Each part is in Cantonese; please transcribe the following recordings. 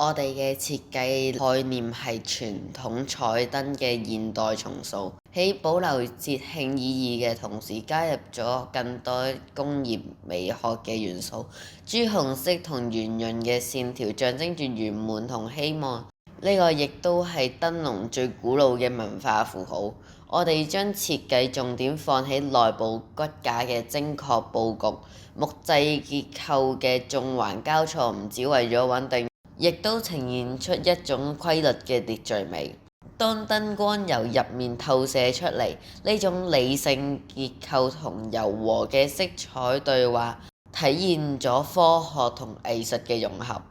我哋嘅設計概念係傳統彩燈嘅現代重塑，喺保留節慶意義嘅同時，加入咗更多工業美學嘅元素。朱紅色同圓潤嘅線條象徵住圓滿同希望，呢個亦都係燈籠最古老嘅文化符號。我哋將設計重點放喺內部骨架嘅精確佈局，木製結構嘅縱橫交錯，唔只為咗穩定，亦都呈現出一種規律嘅秩序美。當燈光由入面透射出嚟，呢種理性結構同柔和嘅色彩對話，體現咗科學同藝術嘅融合。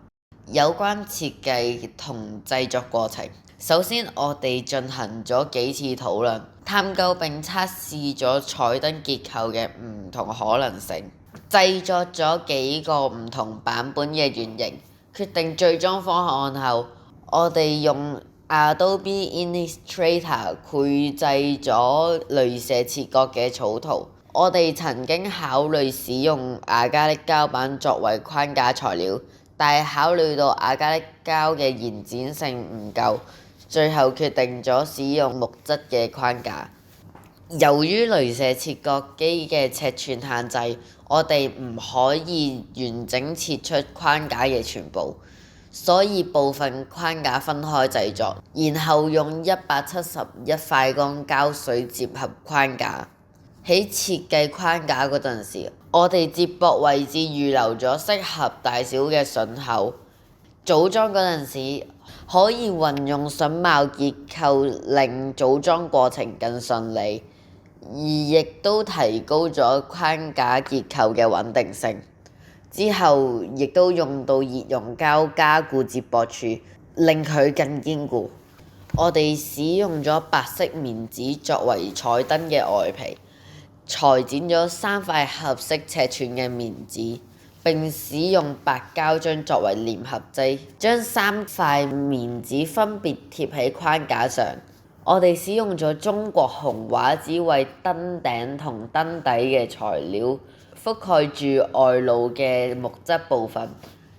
有關設計同製作過程，首先我哋進行咗幾次討論，探究並測試咗彩燈結構嘅唔同可能性，製作咗幾個唔同版本嘅原型。決定最終方案後，我哋用 Adobe Illustrator 繪製咗鐳射切割嘅草圖。我哋曾經考慮使用亞加力膠板作為框架材料，但係考慮到亞加力膠嘅延展性唔夠，最後決定咗使用木質嘅框架。由於鐳射切割機嘅尺寸限制，我哋唔可以完整切出框架嘅全部，所以部分框架分開製作，然後用171塊光膠水接合框架。喺設計框架嗰陣時，我哋接駁位置預留咗適合大小嘅榫口。組裝嗰陣時，可以運用榫卯結構令組裝過程更順利，而亦都提高咗框架結構嘅穩定性。之後亦都用到熱熔膠加固接駁處，令佢更堅固。我哋使用咗白色棉紙作為彩燈嘅外皮，裁剪咗3塊合適尺寸嘅棉紙，並使用白膠漿作為粘合劑，將3塊棉紙分別貼喺框架上。我哋使用咗中國紅畫紙為燈頂同燈底嘅材料，覆蓋住外露嘅木質部分，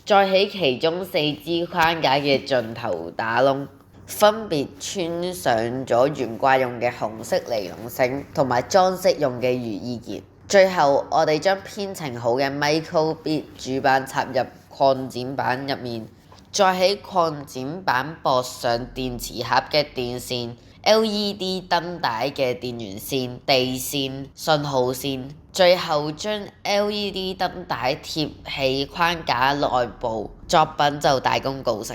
再喺其中4支框架嘅盡頭打窿，分別穿上咗懸掛用嘅紅色尼龍繩同埋裝飾用嘅如意結。最後，我哋將編程好嘅 Micro-Bit 主板插入擴展板入面，再喺擴展板駁上電池盒嘅電線、LED 燈帶嘅電源線、地線、信號線，最後將 LED 燈帶貼喺框架內部，作品就大功告成。